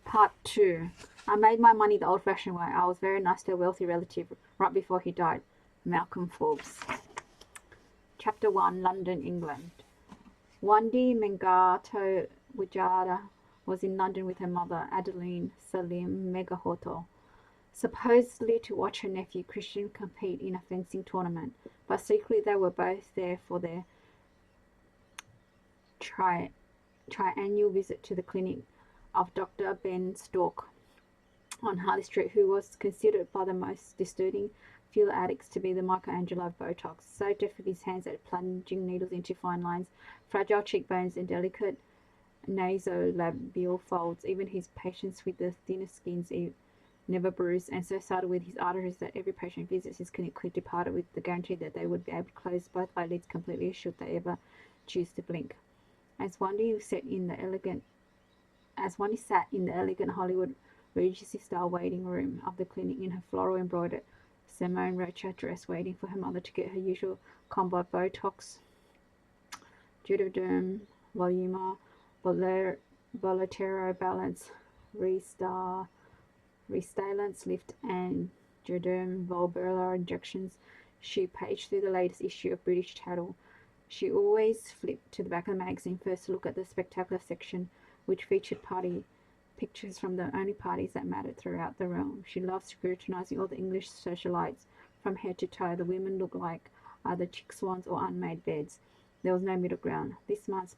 Part 2. I made my money the old-fashioned way. I was very nice to a wealthy relative right before he died. Malcolm Forbes. Chapter 1. London, England. Wandi Mengato Wijada was in London with her mother, Adeline Salim Megahoto, supposedly to watch her nephew Christian compete in a fencing tournament, but secretly they were both there for their triannual visit to the clinic of Dr. Ben Stork on Harley Street, who was considered by the most discerning fuel addicts to be the Michelangelo of Botox, so deft with his hands at plunging needles into fine lines, fragile cheekbones, and delicate nasolabial folds. Even his patients with the thinnest skins never bruised, and so subtle with his arteries that every patient visits his clinic quickly departed with the guarantee that they would be able to close both eyelids completely should they ever choose to blink. As Wandi sat in the elegant Hollywood Regency-style waiting room of the clinic in her floral-embroidered Simone Rocha dress, waiting for her mother to get her usual combo of Botox, Juvederm, Voluma, Volatero Balance, Restalance Lift, and Juvederm Volbella injections, she paged through the latest issue of British Tattle. She always flipped to the back of the magazine first to look at the spectacular section, which featured party pictures from the only parties that mattered throughout the realm. She loved scrutinizing all the English socialites from head to toe. The women looked like either chick swans or unmade beds. There was no middle ground. This month's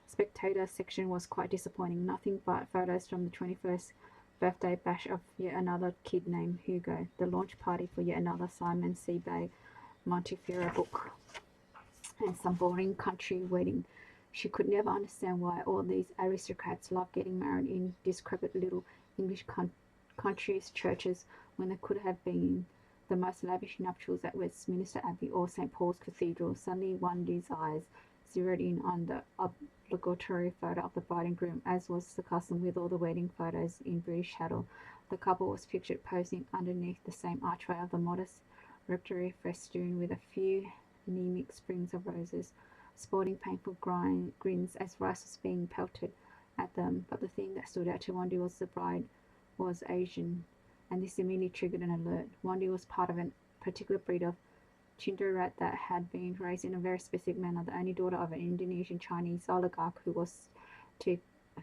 spectator section was quite disappointing. Nothing but photos from the 21st birthday bash of yet another kid named Hugo, the launch party for yet another Simon Sebag Montefiore book, and some boring country wedding. She could never understand why all these aristocrats loved getting married in decrepit little English country churches when they could have been the most lavish nuptials at Westminster Abbey or St. Paul's Cathedral. Suddenly Wandi's eyes zeroed in on the obligatory photo of the bride and groom, as was the custom with all the wedding photos in British Tattle. The couple was pictured posing underneath the same archway of the modest rectory, festooned with a few anemic sprigs of roses, sporting painful grins as rice was being pelted at them. But the thing that stood out to Wandi was the bride was Asian, and this immediately triggered an alert. Wandi was part of a particular breed of Chindo rat that had been raised in a very specific manner, the only daughter of an Indonesian Chinese oligarch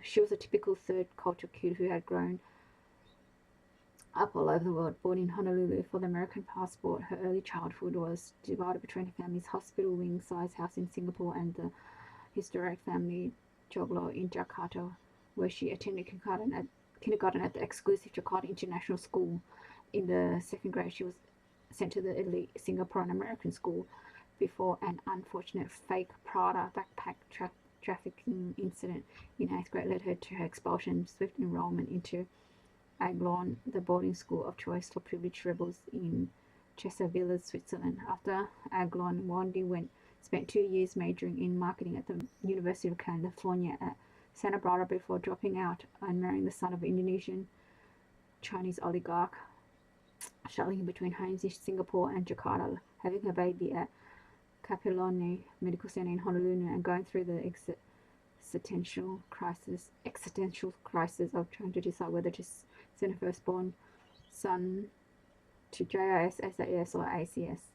she was a typical third culture kid who had grown up all over the world. Born in Honolulu for the American passport, her early childhood was divided between her family's hospital wing-sized house in Singapore and the historic family joglo in Jakarta, where she attended kindergarten at the exclusive Jakarta International School. In the second grade, she was sent to the elite Singaporean American school before an unfortunate fake Prada backpack trafficking incident in 8th grade led her to her expulsion, swift enrollment into Aglon, the boarding school of choice for privileged rebels in Chesterville, Switzerland. After Aglon, Wandi spent 2 years majoring in marketing at the University of California at Santa Barbara before dropping out and marrying the son of an Indonesian Chinese oligarch, shuttling between homes in Singapore and Jakarta, having her baby at Kapiloni Medical Center in Honolulu, and going through the existential crisis of trying to decide whether to send her firstborn son to JIS, SAS, or ACS.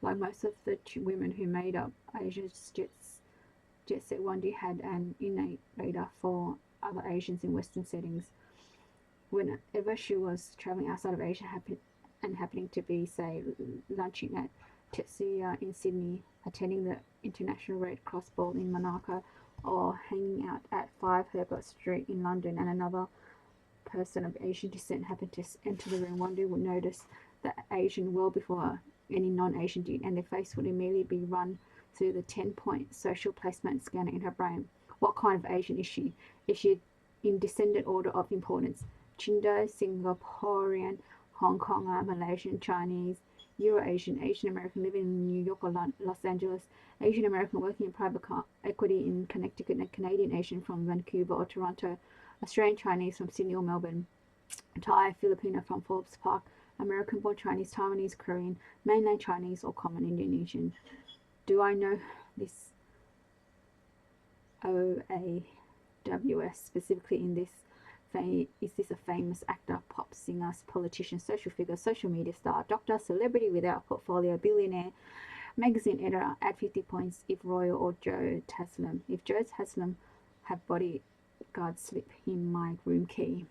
Like most of the women who made up Asia's jet set, Wandi had an innate radar for other Asians in Western settings. Whenever she was traveling outside of Asia and happening to be, say, lunching at Tetsuya in Sydney, attending the International Red Cross Ball in Monaco, or hanging out at 5 Herbert Street in London, and another person of Asian descent happened to enter the room, Wandi would notice the Asian well before any non-Asian did, and their face would immediately be run through the 10-point social placement scanner in her brain. What kind of Asian is she? Is she in descendant order of importance? Chindo, Singaporean, Hong Konger, Malaysian, Chinese, Euro-Asian, Asian American living in New York or Los Angeles, Asian American working in private equity in Connecticut, and Canadian Asian from Vancouver or Toronto, Australian Chinese from Sydney or Melbourne, Thai, Filipino from Forbes Park, American-born Chinese, Taiwanese, Korean, mainland Chinese, or common Indonesian. Do I know this OAWS specifically in this Is this a famous actor, pop singer, politician, social figure, social media star, doctor, celebrity without a portfolio, billionaire, magazine editor? Add 50 points if Royal or Joe Taslim. If Joe Taslim had bodyguards slip him my room key.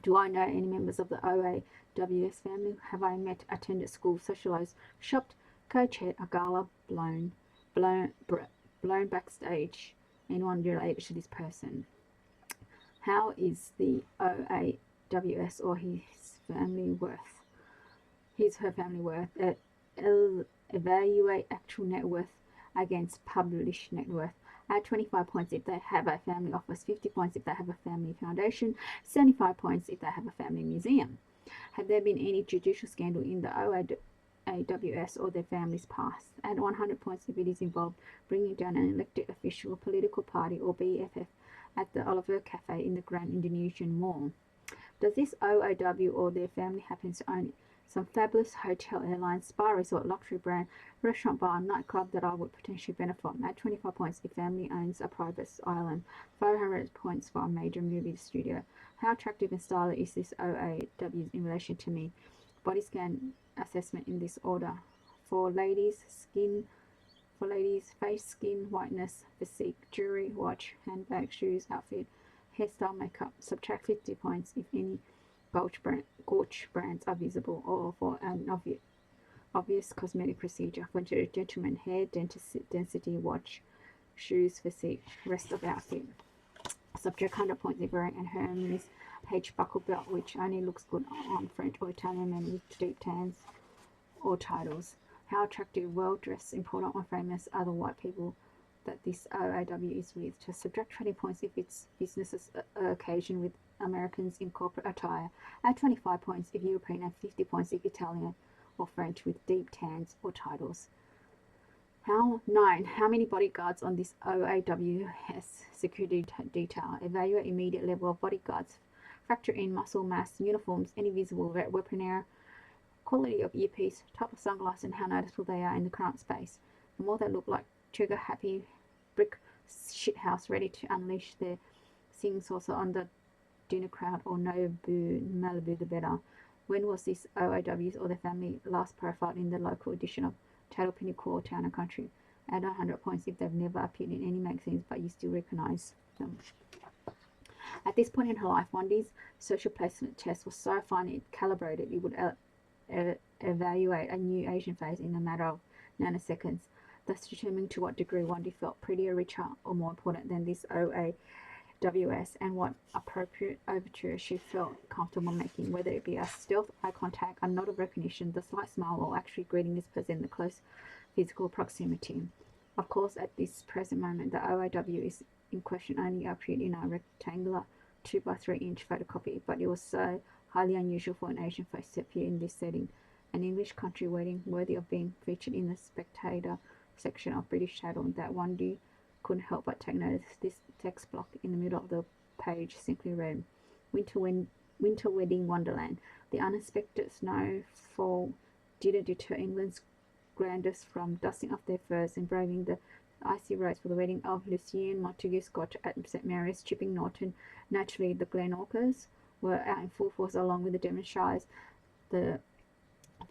Do I know any members of the OAWS family? Have I met, attended school, socialized, shopped, co-chaired a gala, blown backstage? Anyone related to this person? How is the OAWS or her family worth? Evaluate actual net worth against published net worth. Add 25 points if they have a family office, 50 points if they have a family foundation, 75 points if they have a family museum. Have there been any judicial scandal in the OAWS or their family's past? Add 100 points if it is involved bringing down an elected official, political party, or BFF at the Oliver Cafe in the Grand Indonesian Mall. Does this OAW or their family happen to own some fabulous hotel, airline, spa, resort, luxury brand, restaurant, bar, nightclub that I would potentially benefit from? Add 25 points if family owns a private island, 500 points for a major movie studio. How attractive and stylish is this OAW in relation to me? Body scan assessment in this order. For ladies, face, skin, whiteness, physique, jewelry, watch, handbag, shoes, outfit, hairstyle, makeup. Subtract 50 points if any Gorge brands are visible, or for an obvious cosmetic procedure. For gentlemen, hair, density, watch, shoes, physique, rest of outfit. Subject 100 points if wearing a Hermes H buckle belt, which only looks good on French or Italian men with deep tans or titles. How attractive, well-dressed, important or famous are the white people that this OAW is with? To subtract 20 points if it's business occasion with Americans in corporate attire. Add 25 points if European and 50 points if Italian or French with deep tans or titles. 9. How many bodyguards on this OAWS security detail? Evaluate immediate level of bodyguards. Factor in muscle mass, uniforms, any visible weaponry, quality of earpiece, type of sunglasses, and how noticeable they are in the current space. The more they look like trigger-happy brick shithouse ready to unleash their singing saucer on the dinner crowd or Malibu, the better. When was this OAWs or their family last profiled in the local edition of Title Pinnacle or Town and Country? Add 100 points if they've never appeared in any magazines but you still recognize them. At this point in her life, Wendy's social placement test was so finely calibrated it would evaluate a new Asian face in a matter of nanoseconds, thus determining to what degree Wendy felt prettier, richer, or more important than this OAWS, and what appropriate overture she felt comfortable making, whether it be a stealth eye contact, a nod of recognition, the slight smile, or actually greeting this person in the close physical proximity. Of course, at this present moment, the OAW is in question only appeared in a rectangular 2x3 inch photocopy, but it was so highly unusual for an Asian face to appear in this setting, an English country wedding worthy of being featured in the Spectator section of British Title, that Wendy couldn't help but take notice. This text block in the middle of the page simply read, Winter Wedding Wonderland. The unexpected snowfall didn't deter England's grandest from dusting off their furs and braving the icy roads for the wedding of Lucien Montagu Scott at St Mary's, Chipping Norton. Naturally, the Glenorchas were out in full force along with the Devonshires, the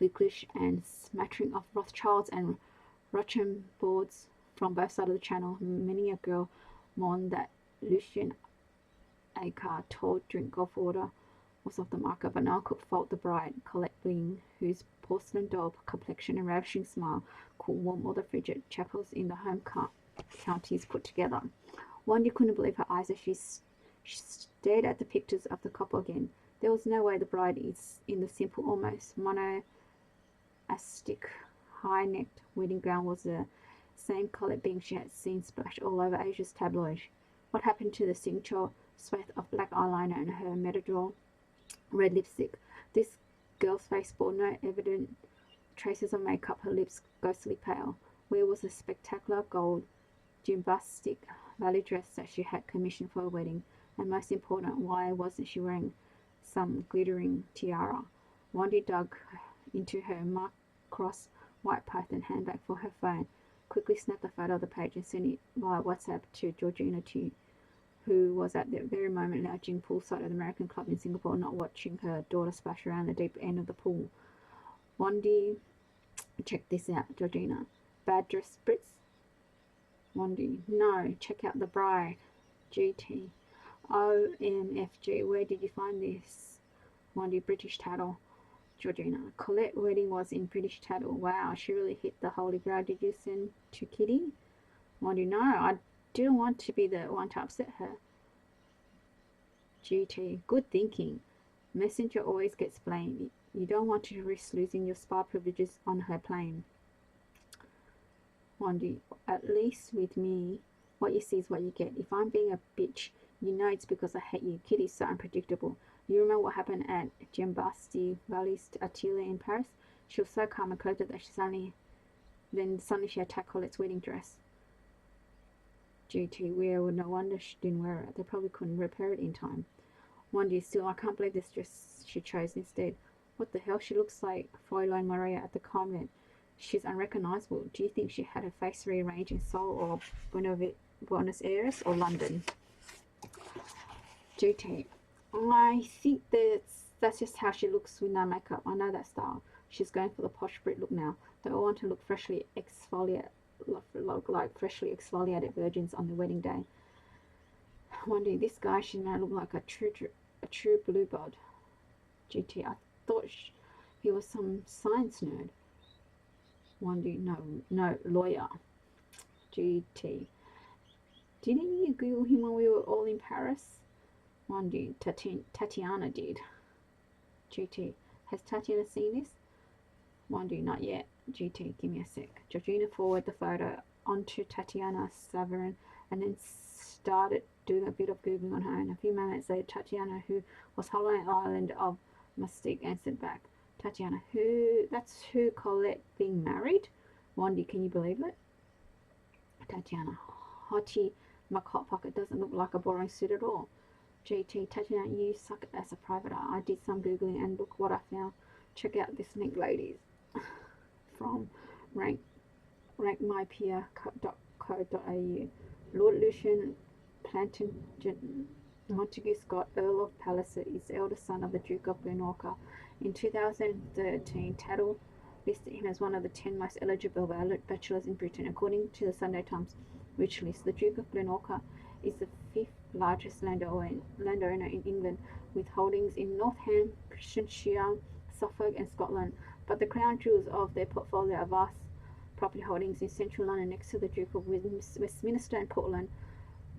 Vicklish, and smattering of Rothschilds and Rochambeaus from both sides of the channel. Many a girl mourned that Lucien Acar tall drink of water was off the market, but no one could fault the bride, Colette Bling, whose porcelain doll complexion and ravishing smile could warm all the frigid chapels in the home counties put together. Wendy couldn't believe her eyes as she stared at the pictures of the couple again. There was no way the bride is in the simple, almost monastic, high-necked wedding gown was the same Colette Bing she had seen splashed all over Asia's tabloids. What happened to the signature swath of black eyeliner and her Matador red lipstick? This girl's face bore no evident traces of makeup, her lips ghostly pale. Where was the spectacular gold gymnastic ballet dress that she had commissioned for a wedding? And most important, why wasn't she wearing some glittering tiara? Wendy dug into her Mark Cross white python handbag for her phone, quickly snapped a photo of the page and sent it via WhatsApp to Georgina to who was at that very moment lounging poolside at the American club in Singapore, not watching her daughter splash around the deep end of the pool. Wandy, check this out, Georgina. Bad dress spritz? Wandy, no, check out the bride. GT. OMFG, where did you find this? Wandy, British Tattle. Georgina, Colette wedding was in British Tattle. Wow, she really hit the holy grail. Did you send to Kitty? Wandy, no, I didn't want to be the one to upset her. GT, good thinking. Messenger always gets blamed. You don't want to risk losing your spa privileges on her plane. Wandy, at least with me, what you see is what you get. If I'm being a bitch, you know it's because I hate you. Kitty's so unpredictable. You remember what happened at Giambasti Valley's Atelier in Paris? She was so calm and collected that suddenly she attacked Colette's wedding dress. GT, well, no wonder she didn't wear it. They probably couldn't repair it in time. Wandy, still, I can't believe this dress she chose instead. What the hell? She looks like Fräulein Maria at the convent. She's unrecognizable. Do you think she had her face rearranged in Seoul or Buenos Aires or London? GT, I think that's just how she looks with no makeup. I know that style. She's going for the posh Brit look now. They all want to look freshly exfoliated, like freshly exfoliated virgins on their wedding day. Wondering, this guy should now look like a true bluebird. GT, I thought he was some science nerd. Wondering, no, lawyer. GT, didn't you Google him when we were all in Paris? Wondering, Tatiana did. GT, has Tatiana seen this? Wondering, not yet. GT, give me a sec. Georgina forwarded the photo onto Tatiana Savarin and then started doing a bit of Googling on her own. A few moments later, Tatiana, who was hollowing island of Mystique, answered back. Tatiana, that's who Colette being married? Wandy, can you believe it? Tatiana, Hottie McHotpocket doesn't look like a boring suit at all. GT, Tatiana, you suck as a private eye. I did some Googling and look what I found. Check out this link, ladies. From rankmypeer.co.au. Lord Lucian Plantagenet Montague Scott, Earl of Palliser, is the eldest son of the Duke of Glenorchy. In 2013, Tattle listed him as one of the 10 most eligible bachelors in Britain. According to the Sunday Times Rich List, the Duke of Glenorchy is the 5th largest landowner in England, with holdings in Northamptonshire, Suffolk and Scotland. But the crown jewels of their portfolio are vast property holdings in central London next to the Duke of Westminster and Portland.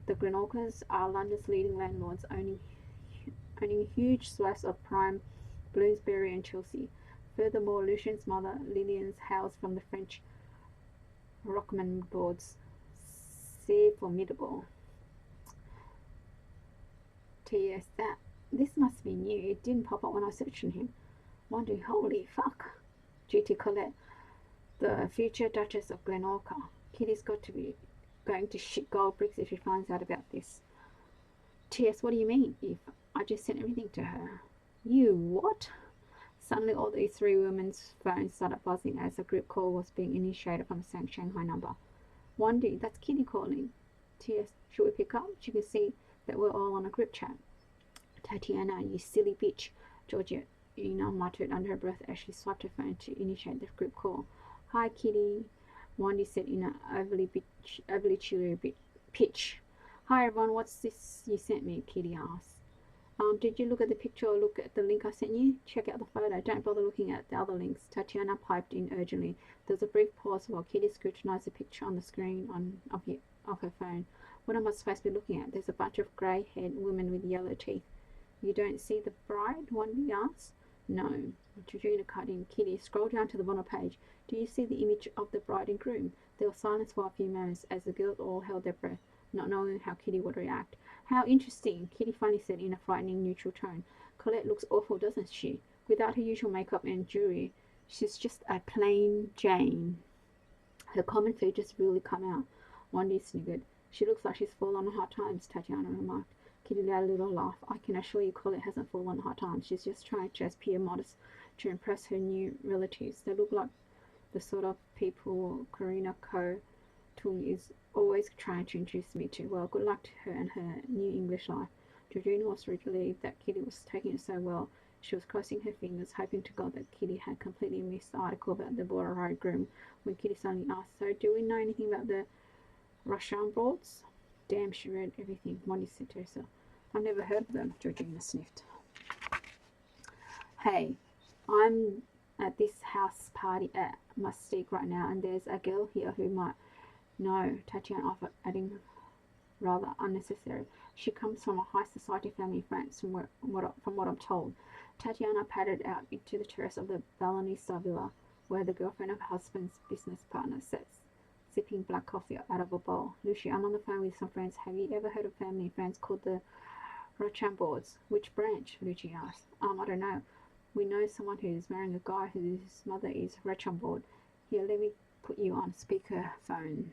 The Glenorchys are London's leading landlords, owning huge swaths of prime Bloomsbury and Chelsea. Furthermore, Lucian's mother, Lillian's hails from the French Rockman lords. C'est formidable. TS, this must be new. It didn't pop up when I searched on him. Wondering, holy fuck. GT Colette, the future Duchess of Glenorchy. Kitty's got to be going to shit gold bricks if she finds out about this. TS, what do you mean? If I just sent everything to her. You what? Suddenly all these three women's phones started buzzing as a group call was being initiated from the same Shanghai number. Wandy, that's Kitty calling. TS, should we pick up? She can see that we're all on a group chat. Tatiana, you silly bitch. Georgia, muttered under her breath as she swiped her phone to initiate the group call. Hi, Kitty, Wandy said in an overly cheery pitch. Hi, everyone, what's this you sent me? Kitty asked. Did you look at the picture or look at the link I sent you? Check out the photo. Don't bother looking at the other links. Tatiana piped in urgently. There was a brief pause while Kitty scrutinized the picture on the screen of her phone. What am I supposed to be looking at? There's a bunch of grey-haired women with yellow teeth. You don't see the bride? Wandy asked. No. Georgina cut in. Kitty, scroll down to the bottom page. Do you see the image of the bride and groom? There was silence for a few moments as the girls all held their breath, not knowing how Kitty would react. How interesting, Kitty finally said in a frightening neutral tone. Colette looks awful, doesn't she? Without her usual makeup and jewelry, she's just a plain Jane. Her common features really come out. Wandy sniggered. She looks like she's fallen on hard times, Tatiana remarked. Kitty let a little laugh. I can assure you Colette hasn't fallen on hard times. She's just trying to appear modest to impress her new relatives. They look like the sort of people Karina Co Tung is always trying to introduce me to. Well, good luck to her and her new English life. Georgina was relieved that Kitty was taking it so well. She was crossing her fingers, hoping to God that Kitty had completely missed the article about the Bororo groom, when Kitty suddenly asked, "So, do we know anything about the Rochambeaus?" Damn, she read everything, Molly said to herself. "I've never heard of them," Georgina sniffed. "Hey, I'm at this house party at Mustique right now, and there's a girl here who might know," Tatiana offered, adding rather unnecessary. "She comes from a high society family in France, from what I'm told." Tatiana padded out into the terrace of the Balinese villa, where the girlfriend of her husband's business partner sat, sipping black coffee out of a bowl. "Lucy, I'm on the phone with some friends. Have you ever heard of a family in France called the Rochambeaus?" "Which branch?" Lucy asked. I don't know. We know someone who's marrying a guy whose mother is Rochambeau. Here, let me put you on speakerphone."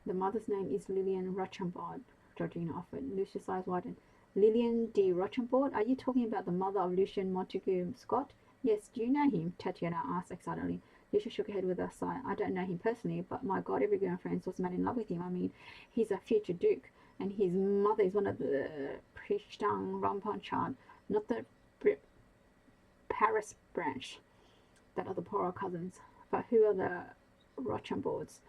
"The mother's name is Lillian Rochambeau," Georgina offered. Lucia's eyes widened. "Lillian de Rochambeau? Are you talking about the mother of Lucien Montague Scott?" "Yes. Do you know him?" Tatiana asked excitedly. Lucia shook her head with a sigh. "I don't know him personally, but my God, every girl in France was mad in love with him. I mean, he's a future duke, and his mother is one of the Pristan Ramponchard, not the Paris branch that are the poorer cousins." "But who are the Rochambeaus?"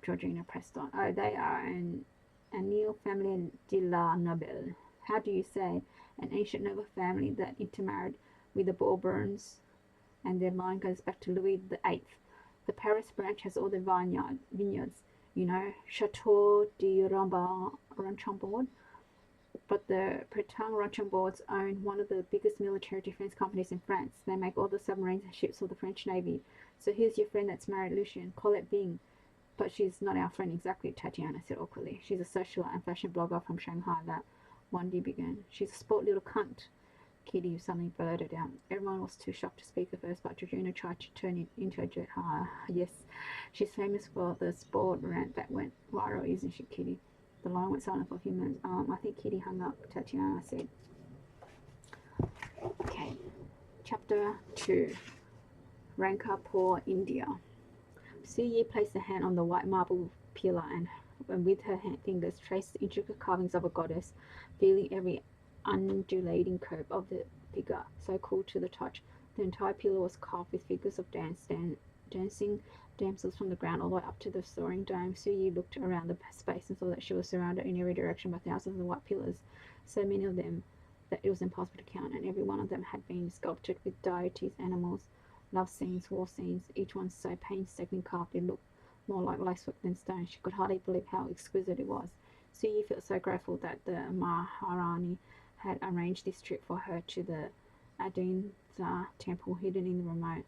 Georgina pressed on. "Oh, they are an Anil family de la Noble. How do you say? An ancient noble family that intermarried with the Bourbons, and their line goes back to Louis VIII. The Paris branch has all the vineyards, you know, Chateau de Rochambeau. But the Breton Rochambeaus own one of the biggest military defense companies in France. They make all the submarines and ships for the French Navy. So here's your friend that's married, Lucien, Colette Bing." "But she's not our friend exactly," Tatiana said awkwardly. "She's a socialite and fashion blogger from Shanghai," that Wendy began. "She's a sport little cunt," Kitty suddenly blurted out. Everyone was too shocked to speak at first, but Georgina tried to turn it into a joke. Yes, she's famous for the sport rant that went viral, isn't she, Kitty?" The line went silent for a few minutes. I think Kitty hung up, Tatiana said. Okay, Chapter 2, Rangkapur, India. Yi placed a hand on the white marble pillar and with her fingers traced the intricate carvings of a goddess, feeling every undulating curve of the figure, so cool to the touch. The entire pillar was carved with figures of dancing damsels from the ground all the way up to the soaring dome. Yi looked around the space and saw that she was surrounded in every direction by thousands of white pillars, so many of them that it was impossible to count, and every one of them had been sculptured with deities, animals, love scenes, war scenes, each one so painstakingly carved it looked more like lacework than stone. She could hardly believe how exquisite it was. Yi felt so grateful that the Maharani had arranged this trip for her to the Adinza temple hidden in the remote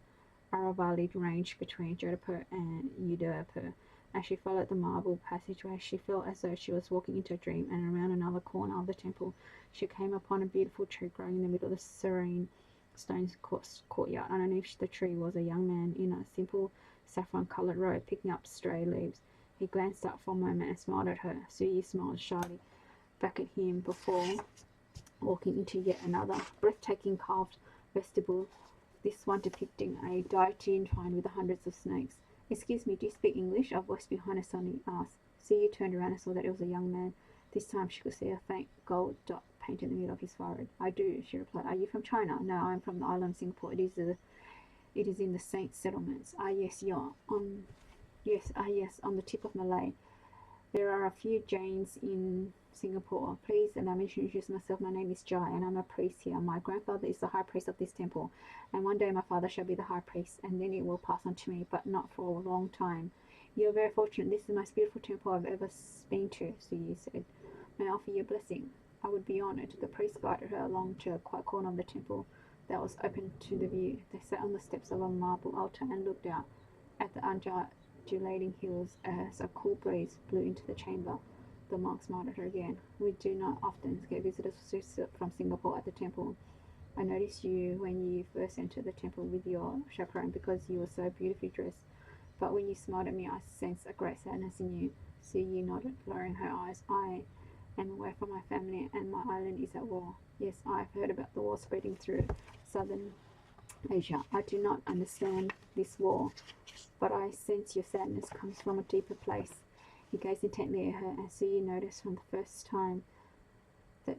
Aravalli range between Jodhpur and Udaipur. As she followed the marble passageway, she felt as though she was walking into a dream, and around another corner of the temple she came upon a beautiful tree growing in the middle of the serene stone courtyard. Underneath the tree was a young man in a simple saffron-coloured robe, picking up stray leaves. He glanced up for a moment and smiled at her. Yi smiled shyly back at him before walking into yet another breathtaking carved vestibule, this one depicting a deity entwined with hundreds of snakes. "Excuse me, do you speak English?" a voice behind her suddenly asked. Yi turned around and saw that it was a young man. This time she could see a faint gold dot painted in the middle of his forehead. "I do," she replied. "Are you from China?" "No, I am from the island of Singapore. It is in the Saint settlements." Yes, you're on. Yes, on the tip of Malay. There are a few Jains in Singapore. Please allow me to introduce myself. My name is Jai, and I'm a priest here. My grandfather is the high priest of this temple, and one day my father shall be the high priest, and then it will pass on to me, but not for a long time. You're very fortunate. This is the most beautiful temple I've ever been to," Yi said. "May I offer you a blessing?" "I would be honored." The priest guided her along to a quiet corner of the temple that was open to the view. They sat on the steps of a marble altar and looked out at the undulating hills as a cool breeze blew into the chamber. The monk smiled at her again. "We do not often get visitors from Singapore at the temple. I noticed you when you first entered the temple with your chaperone because you were so beautifully dressed. But when you smiled at me, I sensed a great sadness in you." Yi nodded, lowering her eyes. "I am away from my family, and my island is at war." "Yes, I have heard about the war spreading through southern Asia, I do not understand this war, but I sense your sadness comes from a deeper place. He gazed intently at her, and Suyi noticed from the first time that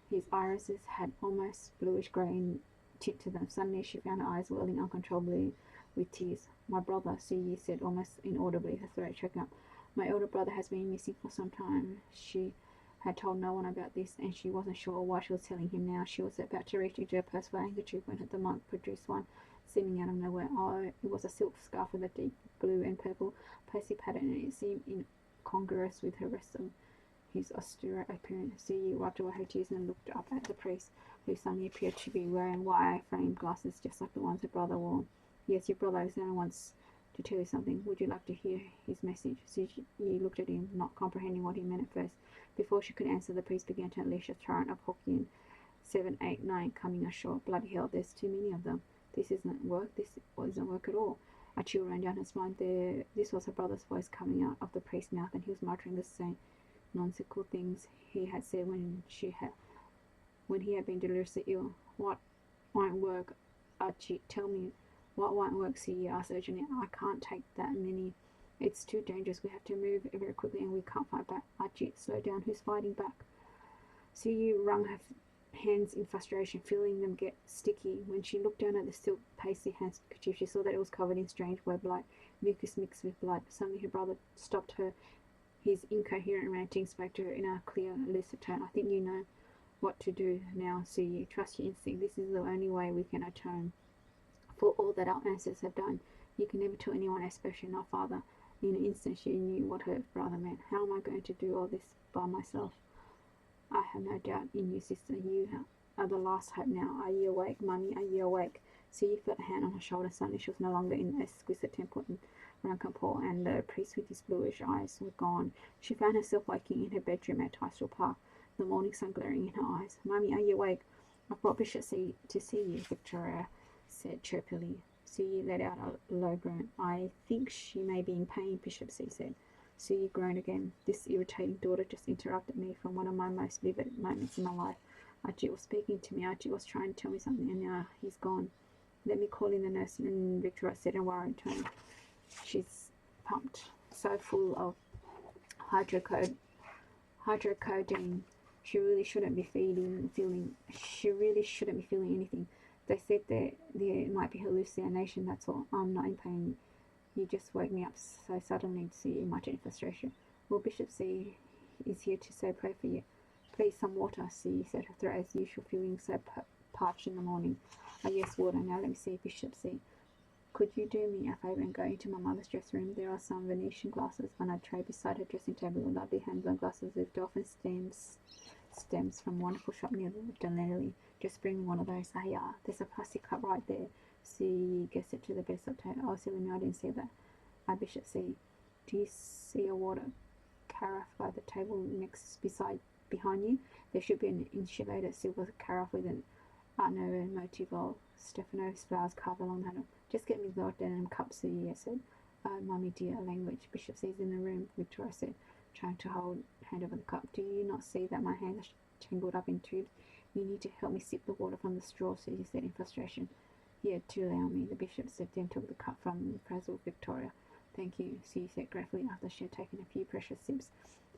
his irises had almost bluish-grey tint to them. Suddenly she found her eyes welling uncontrollably with tears. My brother, Suyi said almost inaudibly, her throat choking up. My elder brother has been missing for some time. She had told no one about this, and she wasn't sure why she was telling him now. She was about to reach into her purse for a handkerchief when the monk produced one, seeming out of nowhere. Oh, it was a silk scarf with a deep blue and purple paisley pattern, and it seemed incongruous with the rest of his austere appearance. Suyi wiped away her tears and looked up at the priest, who suddenly appeared to be wearing wire-framed glasses just like the ones her brother wore. Yes, your brother Alexander wants to tell you something. Would you like to hear his message? Suyi looked at him, not comprehending what he meant at first. Before she could answer, the priest began to unleash a torrent of Hokkien 7, 8, 9 coming ashore. Bloody hell, there's too many of them. This isn't work. This isn't work at all. A chill ran down her spine. This was her brother's voice coming out of the priest's mouth, and he was muttering the same nonsensical things he had said when he had been deliriously ill. What won't work? Archie, tell me, what won't work? Suyi asked urgently. I can't take that many. It's too dangerous. We have to move very quickly, and we can't fight back. Archie, slow down. Who's fighting back? Suyi wrung her hands in frustration, feeling them get sticky. When she looked down at the silk paisley handkerchief, she saw that it was covered in strange web-like mucus mixed with blood. Suddenly her brother stopped her. His incoherent ranting spoke to her in a clear, lucid tone. I think you know what to do now, Suyi. Trust your instinct. This is the only way we can atone for all that our ancestors have done. You can never tell anyone, especially not father. In an instant she knew what her brother meant. How am I going to do all this by myself? I have no doubt in you, sister. You are the last hope now. Are you awake, Mummy? Are you awake? Suyi felt a hand on her shoulder. Suddenly she was no longer in the exquisite temple in Rankanpur, and the priest with his bluish eyes were gone. She found herself waking in her bedroom at Tysdell Park, the morning sun glaring in her eyes. Mummy, are you awake? I've brought Bishop to see you, Victoria said chirpily. Suyi let out a low groan. I think she may be in pain, Bishop C said. Suyi groaned again. This irritating daughter just interrupted me from one of my most vivid moments in my life. Archie was speaking to me. Archie was trying to tell me something, and now he's gone. Let me call in the nurse, and Victoria said in a worried tone. She's pumped, so full of hydrocodone. She really shouldn't be feeling anything. They said that there might be hallucination, that's all. I'm not in pain. You just woke me up so suddenly, Suyi muttered in frustration. Well, Bishop C is here to say pray for you. Please, some water, Suyi said, her throat as usual, feeling so parched in the morning. Oh yes, water. Now let me see, Bishop C. Could you do me a favour and go into my mother's dressing room? There are some Venetian glasses on a tray beside her dressing table, lovely hand-blown glasses with dolphin stems from a wonderful shop near the Donnelly. Just bring me one of those. Ah, yeah, there's a plastic cup right there. See, gets it to the bedside table. Oh, silly me, I didn't see that. Bishop C. Do you see a water carafe by the table behind you? There should be an insulated silver carafe with an Art Nouveau motif of Stephanos flowers carved along the handle. Just get me the denim cup, Suyi said. Oh, Mummy dear, language. Bishop C's in the room, Victoria said, trying to hand over the cup. Do you not see that my hands are tangled up in tubes? You need to help me sip the water from the straw, Suyi said in frustration. Here, to allow me, the bishop said, then took the cup from the frazzled Victoria. Thank you, Suyi said gratefully after she had taken a few precious sips.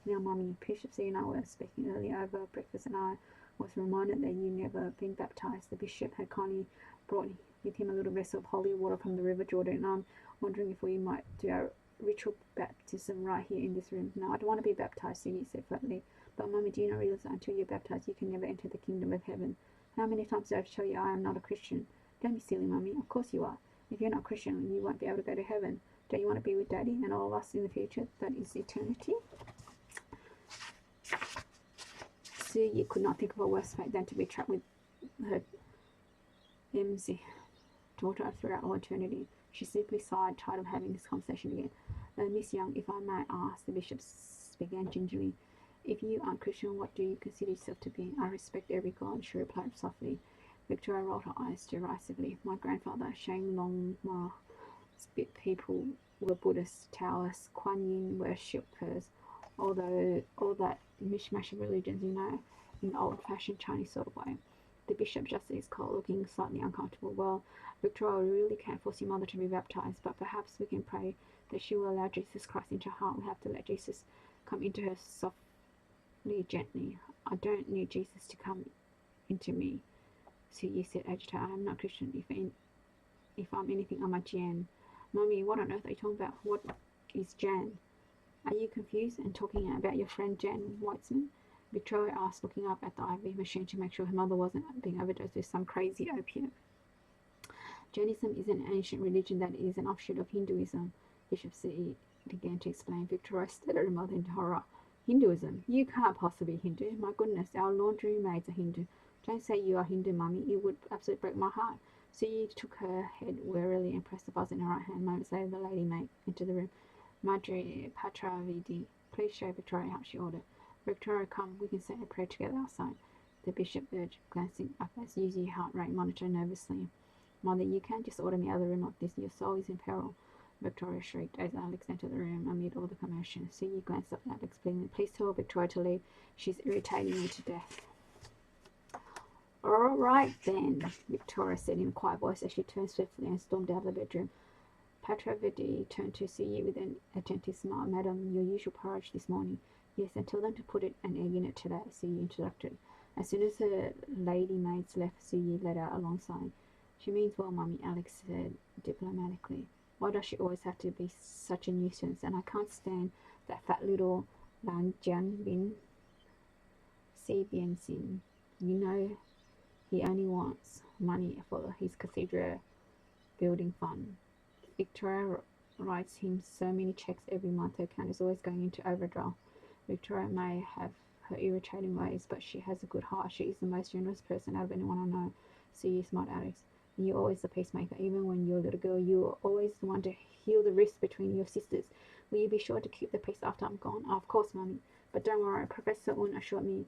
Now, Mummy, Bishop C and I were speaking earlier over breakfast, and I was reminded that you never been baptized. The bishop had kindly brought with him a little vessel of holy water from the River Jordan, and I'm wondering if we might do our ritual baptism right here in this room. No, I don't want to be baptized, Suyi said flatly. But Mummy, do you not realize that until you're baptized, you can never enter the kingdom of heaven? How many times do I have to tell you I am not a Christian? Don't be silly, Mummy. Of course you are. If you're not Christian, you won't be able to go to heaven. Don't you want to be with Daddy and all of us in the future? That is eternity. Suyi could not think of a worse fate than to be trapped with her MC daughter throughout all eternity. She simply sighed, tired of having this conversation again. Miss Young, if I may ask, the bishop began gingerly, if you aren't Christian, what do you consider yourself to be? I respect every god, she replied softly. Victoria rolled her eyes derisively. My grandfather, Shang Long Ma, spit people were Buddhists, Taoists, Kuan Yin worshippers, although all that mishmash of religions, in an old-fashioned Chinese sort of way. The bishop just as Cole, looking slightly uncomfortable. Well, Victoria, we really can't force your mother to be baptized, but perhaps we can pray that she will allow Jesus Christ into her heart. We have to let Jesus come into her softly, gently. I don't need Jesus to come into me. So you said, agitated, I am not Christian. If I'm anything, I'm a Jan. Mummy, what on earth are you talking about? What is Jan? Are you confused and talking about your friend Jan Weitzman? Victoria asked, looking up at the IV machine to make sure her mother wasn't being overdosed with some crazy opiate. Jainism is an ancient religion that is an offshoot of Hinduism, Bishop C began to explain. Victoria stared at her mother in horror. Hinduism? You can't possibly be Hindu. My goodness, our laundry maids are Hindu. Don't say you are Hindu, Mummy. It would absolutely break my heart. Sue took her head wearily and pressed the buzzer in her right hand. Moments later, the lady maid entered the room. Madre Patravidi, please show Victoria out, she ordered. Victoria, come, we can say a prayer together outside. The bishop urged, glancing up as Yuzi's heart rate monitored nervously. Mother, you can't just order me out of the room like this. Your soul is in peril. Victoria shrieked as Alex entered the room amid all the commotion. Sue glanced up at Alex, pleading, please tell Victoria to leave. She's irritating me to death. All right, then, Victoria said in a quiet voice as she turned swiftly and stormed out of the bedroom. Patravidi turned to Sue with an attentive smile. Madam, your usual porridge this morning. Yes, and tell them to put an egg in it today, Sue interrupted. As soon as her lady maids left, Sue let out a long sigh. She means well, Mummy, Alex said diplomatically. Why does she always have to be such a nuisance? And I can't stand that fat little Lan Jian Bin Sin. You know, he only wants money for his cathedral building fund. Victoria writes him so many checks every month, her account is always going into overdraft. Victoria may have her irritating ways, but she has a good heart. She is the most generous person out of anyone I know. So you smart, Alex. And you're always the peacemaker. Even when you're a little girl, you're always the one to heal the rifts between your sisters. Will you be sure to keep the peace after I'm gone? Oh, of course, Mummy. But don't worry, Professor Un assured me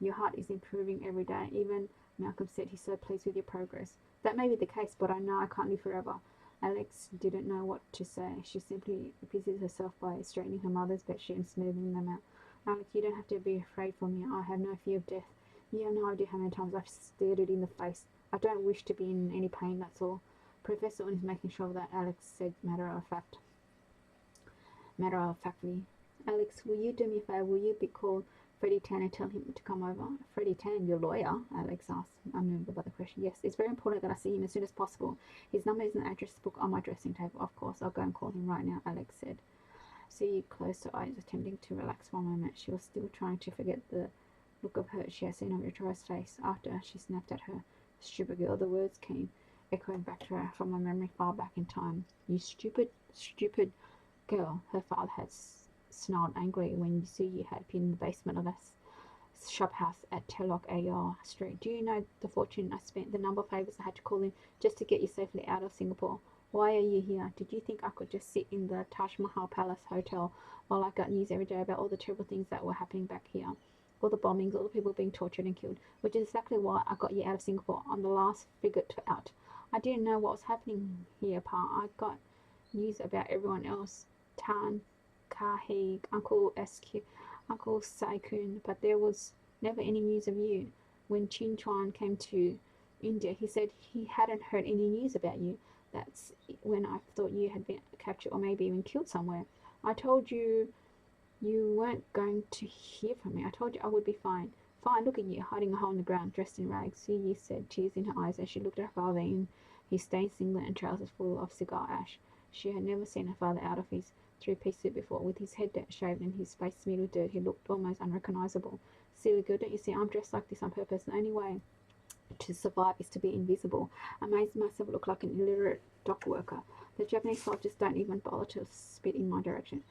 your heart is improving every day. Even Malcolm said he's so pleased with your progress. That may be the case, but I know I can't live forever. Alex didn't know what to say. She simply busied herself by straightening her mother's bedsheet and smoothing them out. Alex, you don't have to be afraid for me. I have no fear of death. You have no idea how many times I've stared it in the face. I don't wish to be in any pain, that's all. Professor Un is making sure of that, Alex said matter-of-factly. Alex, will you do me a favor? Will you be called Freddie Tan and tell him to come over? Freddie Tan, your lawyer? Alex asked, unmoved by the question. Yes, it's very important that I see him as soon as possible. His number is in the address book on my dressing table. Of course, I'll go and call him right now, Alex said. Sue closed her eyes, attempting to relax for a moment. She was still trying to forget the look of hurt she had seen on Victoria's face after she snapped at her. Stupid girl, the words came echoing back to her from a memory far back in time. You stupid girl, her father had snarled angrily when Sue had been in the basement of a shop house at Telok Ayer Street. Do you know the fortune I spent, the number of favours I had to call in just to get you safely out of Singapore? Why are you here? Did you think I could just sit in the Taj Mahal Palace Hotel while I got news every day about all the terrible things that were happening back here? All the bombings, all the people being tortured and killed, which is exactly why I got you out of Singapore on the last frigate out. I didn't know what was happening here, Pa. I got news about everyone else. Tan, Kahig, Uncle SQ, Uncle Saikun, but there was never any news of you. When Chin Chuan came to India, he said he hadn't heard any news about you. That's when I thought you had been captured or maybe even killed somewhere. I told you you weren't going to hear from me. I told you I would be fine. Fine, look at you, hiding a hole in the ground, dressed in rags. Sue said, tears in her eyes as she looked at her father in his stained singlet and trousers full of cigar ash. She had never seen her father out of his three-piece suit before. With his head shaved and his face smeared with dirt, he looked almost unrecognizable. Silly girl, don't you see, I'm dressed like this on purpose. The only way to survive is to be invisible. I made myself look like an illiterate dock worker. The Japanese soldiers don't even bother to spit in my direction.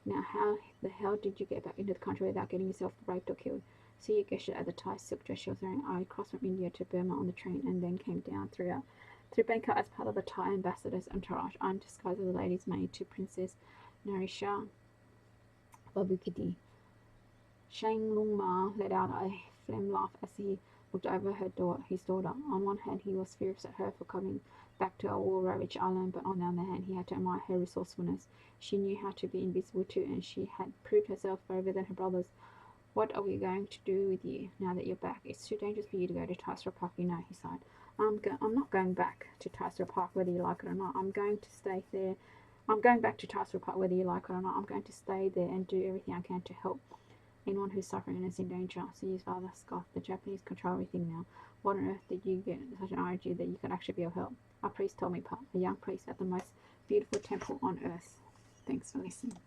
Now, how the hell did you get back into the country without getting yourself raped or killed? So you gestured at the Thai silk dress she was wearing. I crossed from India to Burma on the train and then came down through Bangkok as part of the Thai ambassador's entourage. I'm disguised as a lady's maid to Princess Narisha Babukidi. Shang Lung Ma let out a phlegm laugh as he looked over his daughter. On one hand, he was furious at her for coming back to a war-ravaged island, but on the other hand, he had to admire her resourcefulness. She knew how to be invisible too, and she had proved herself braver than her brothers. What are we going to do with you now that you're back? It's too dangerous for you to go to Tysera Park, you know, he sighed. I'm not going back to Tysera Park whether you like it or not. I'm going to stay there. I'm going back to Tysera Park whether you like it or not. I'm going to stay there and do everything I can to help anyone who's suffering and is in danger. So his father scoffed. The Japanese control everything now. What on earth did you get such an idea that you could actually be of help? A priest told me, Pa. A young priest at the most beautiful temple on earth. Thanks for listening.